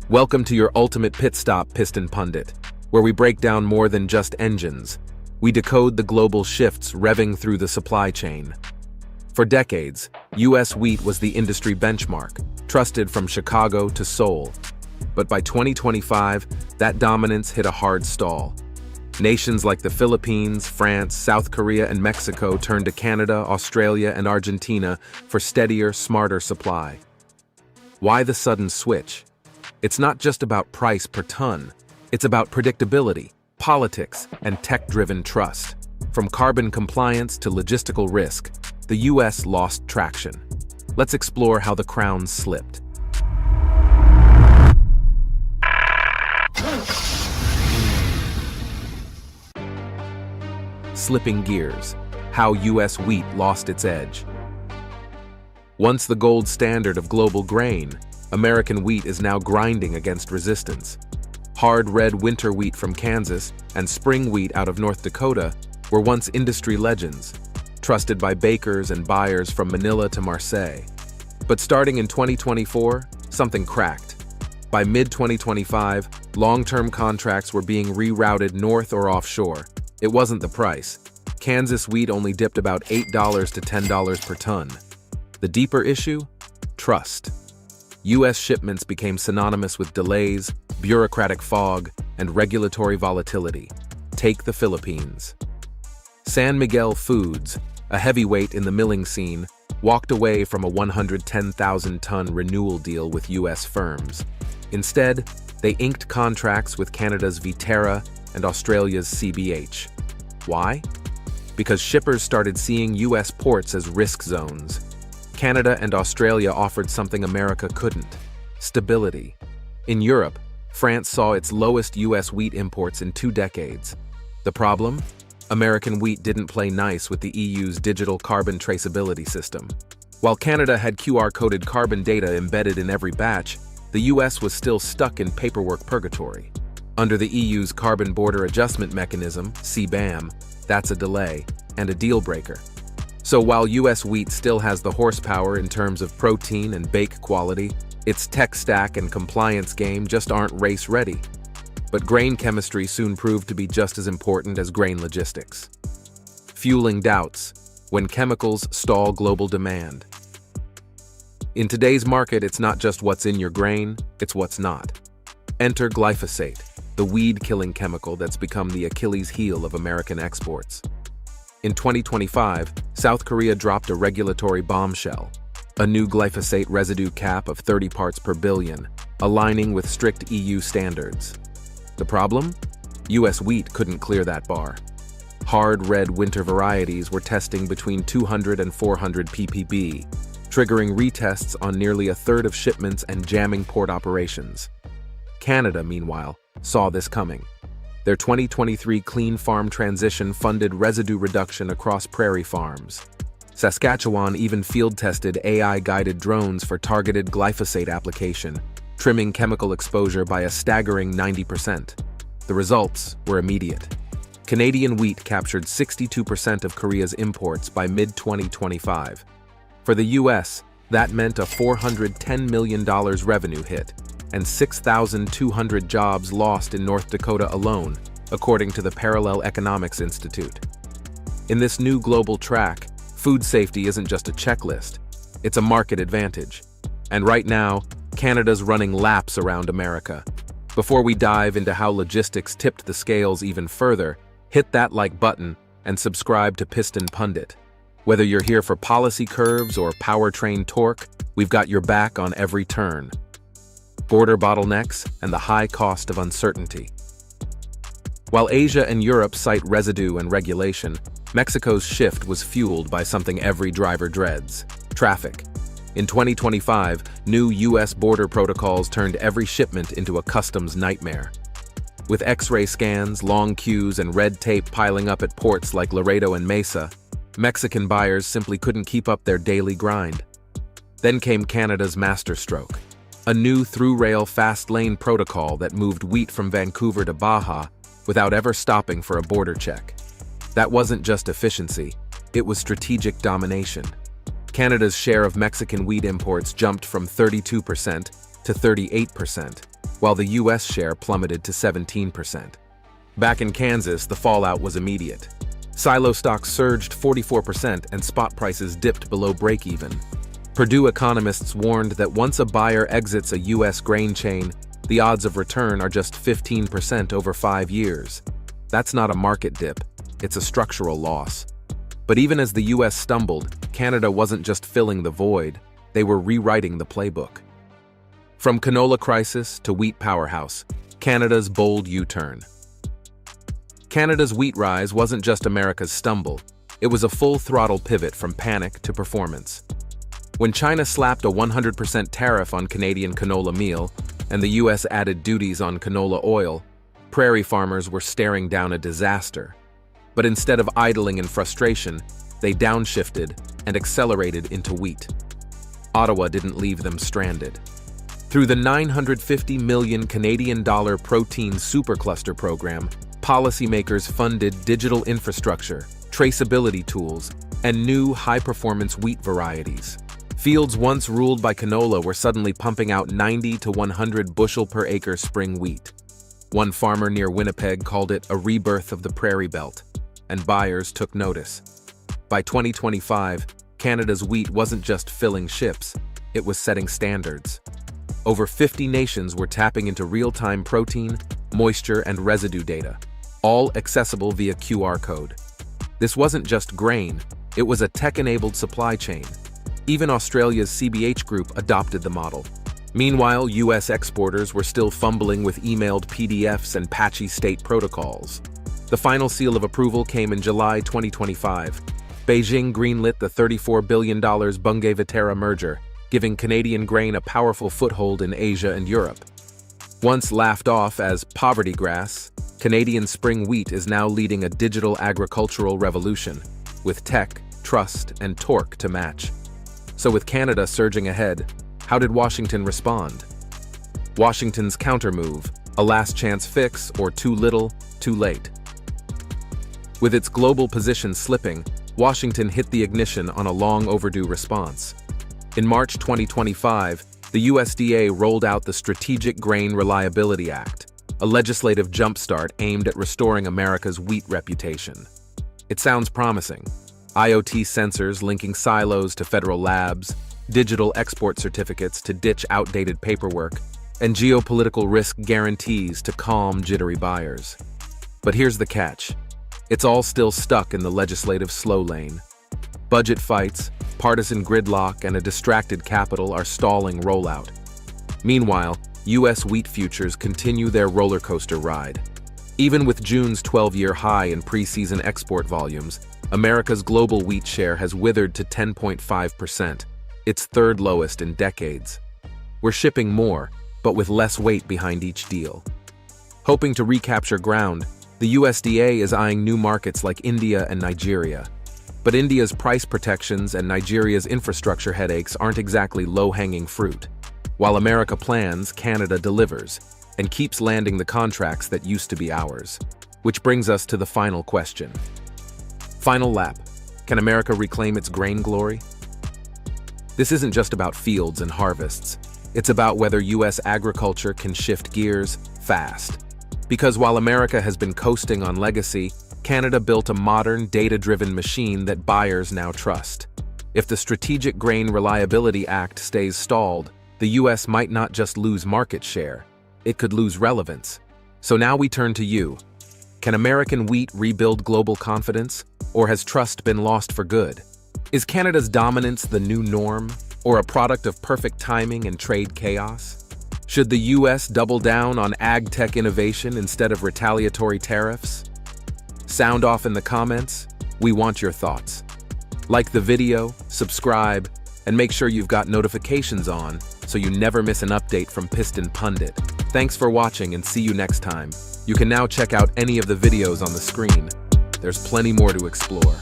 Welcome to your ultimate pit stop, Piston Pundit, where we break down more than just engines. We decode the global shifts revving through the supply chain. For decades, U.S. wheat was the industry benchmark, trusted from Chicago to Seoul. But by 2025, that dominance hit a hard stall. Nations like the Philippines, France, South Korea, and Mexico turned to Canada, Australia, and Argentina for steadier, smarter supply. Why the sudden switch? It's not just about price per ton. It's about predictability, politics, and tech-driven trust. From carbon compliance to logistical risk, the U.S. lost traction. Let's explore how the crown slipped. Slipping gears. How U.S. wheat lost its edge. Once the gold standard of global grain, American wheat is now grinding against resistance. Hard red winter wheat from Kansas and spring wheat out of North Dakota were once industry legends, trusted by bakers and buyers from Manila to Marseille. But starting in 2024, something cracked. By mid-2025, long-term contracts were being rerouted north or offshore. It wasn't the price. Kansas wheat only dipped about $8 to $10 per ton. The deeper issue? Trust. U.S. shipments became synonymous with delays, bureaucratic fog, and regulatory volatility. Take the Philippines. San Miguel Foods, a heavyweight in the milling scene, walked away from a 110,000-ton renewal deal with U.S. firms. Instead, they inked contracts with Canada's Viterra and Australia's CBH. Why? Because shippers started seeing U.S. ports as risk zones. Canada and Australia offered something America couldn't: stability. In Europe, France saw its lowest U.S. wheat imports in 2 decades. The problem? American wheat didn't play nice with the EU's digital carbon traceability system. While Canada had QR-coded carbon data embedded in every batch, the U.S. was still stuck in paperwork purgatory. Under the EU's Carbon Border Adjustment Mechanism, CBAM, that's a delay and a deal breaker. So while U.S. wheat still has the horsepower in terms of protein and bake quality, its tech stack and compliance game just aren't race-ready. But grain chemistry soon proved to be just as important as grain logistics, fueling doubts when chemicals stall global demand. In today's market, it's not just what's in your grain, it's what's not. Enter glyphosate, the weed-killing chemical that's become the Achilles heel of American exports. In 2025, South Korea dropped a regulatory bombshell, a new glyphosate residue cap of 30 parts per billion, aligning with strict EU standards. The problem? U.S. wheat couldn't clear that bar. Hard red winter varieties were testing between 200 and 400 ppb, triggering retests on nearly a third of shipments and jamming port operations. Canada, meanwhile, saw this coming. Their 2023 Clean Farm Transition funded residue reduction across prairie farms. Saskatchewan even field-tested AI-guided drones for targeted glyphosate application, trimming chemical exposure by a staggering 90%. The results were immediate. Canadian wheat captured 62% of Korea's imports by mid-2025. For the U.S., that meant a $410 million revenue hit, and 6,200 jobs lost in North Dakota alone, according to the Parallel Economics Institute. In this new global track, food safety isn't just a checklist, it's a market advantage. And right now, Canada's running laps around America. Before we dive into how logistics tipped the scales even further, hit that like button and subscribe to Piston Pundit. Whether you're here for policy curves or powertrain torque, we've got your back on every turn. Border bottlenecks, and the high cost of uncertainty. While Asia and Europe cite residue and regulation, Mexico's shift was fueled by something every driver dreads: traffic. In 2025, new U.S. border protocols turned every shipment into a customs nightmare. With X-ray scans, long queues, and red tape piling up at ports like Laredo and Mesa, Mexican buyers simply couldn't keep up their daily grind. Then came Canada's masterstroke: a new through-rail fast-lane protocol that moved wheat from Vancouver to Baja without ever stopping for a border check. That wasn't just efficiency, it was strategic domination. Canada's share of Mexican wheat imports jumped from 32% to 38%, while the US share plummeted to 17%. Back in Kansas, the fallout was immediate. Silo stocks surged 44% and spot prices dipped below break-even. Purdue economists warned that once a buyer exits a US grain chain, the odds of return are just 15% over 5 years. That's not a market dip, it's a structural loss. But even as the US stumbled, Canada wasn't just filling the void, they were rewriting the playbook. From canola crisis to wheat powerhouse, Canada's bold U-turn. Canada's wheat rise wasn't just America's stumble, it was a full-throttle pivot from panic to performance. When China slapped a 100% tariff on Canadian canola meal and the US added duties on canola oil, prairie farmers were staring down a disaster. But instead of idling in frustration, they downshifted and accelerated into wheat. Ottawa didn't leave them stranded. Through the $950 million Canadian protein supercluster program, policymakers funded digital infrastructure, traceability tools, and new high-performance wheat varieties. Fields once ruled by canola were suddenly pumping out 90 to 100 bushel per acre spring wheat. One farmer near Winnipeg called it a rebirth of the prairie belt, and buyers took notice. By 2025, Canada's wheat wasn't just filling ships, it was setting standards. Over 50 nations were tapping into real-time protein, moisture, and residue data, all accessible via QR code. This wasn't just grain, it was a tech-enabled supply chain. Even Australia's CBH Group adopted the model. Meanwhile, US exporters were still fumbling with emailed PDFs and patchy state protocols. The final seal of approval came in July 2025. Beijing greenlit the $34 billion Bunge-Viterra merger, giving Canadian grain a powerful foothold in Asia and Europe. Once laughed off as poverty grass, Canadian spring wheat is now leading a digital agricultural revolution, with tech, trust, and torque to match. So with Canada surging ahead, how did Washington respond? Washington's countermove, a last-chance fix or too little, too late. With its global position slipping, Washington hit the ignition on a long-overdue response. In March 2025, the USDA rolled out the Strategic Grain Reliability Act, a legislative jumpstart aimed at restoring America's wheat reputation. It sounds promising. IoT sensors linking silos to federal labs, digital export certificates to ditch outdated paperwork, and geopolitical risk guarantees to calm jittery buyers. But here's the catch. It's all still stuck in the legislative slow lane. Budget fights, partisan gridlock, and a distracted capital are stalling rollout. Meanwhile, U.S. wheat futures continue their roller coaster ride. Even with June's 12-year high in preseason export volumes, America's global wheat share has withered to 10.5%, its third lowest in decades. We're shipping more, but with less weight behind each deal. Hoping to recapture ground, the USDA is eyeing new markets like India and Nigeria. But India's price protections and Nigeria's infrastructure headaches aren't exactly low-hanging fruit. While America plans, Canada delivers, and keeps landing the contracts that used to be ours. Which brings us to the final question. Final lap. Can America reclaim its grain glory? This isn't just about fields and harvests. It's about whether U.S. agriculture can shift gears fast. Because while America has been coasting on legacy, Canada built a modern, data-driven machine that buyers now trust. If the Strategic Grain Reliability Act stays stalled, the U.S. might not just lose market share, it could lose relevance. So now we turn to you. Can American wheat rebuild global confidence, or has trust been lost for good? Is Canada's dominance the new norm, or a product of perfect timing and trade chaos? Should the U.S. double down on ag tech innovation instead of retaliatory tariffs? Sound off in the comments. We want your thoughts. Like the video, subscribe, and make sure you've got notifications on so you never miss an update from Piston Pundit. Thanks for watching and see you next time. You can now check out any of the videos on the screen. There's plenty more to explore.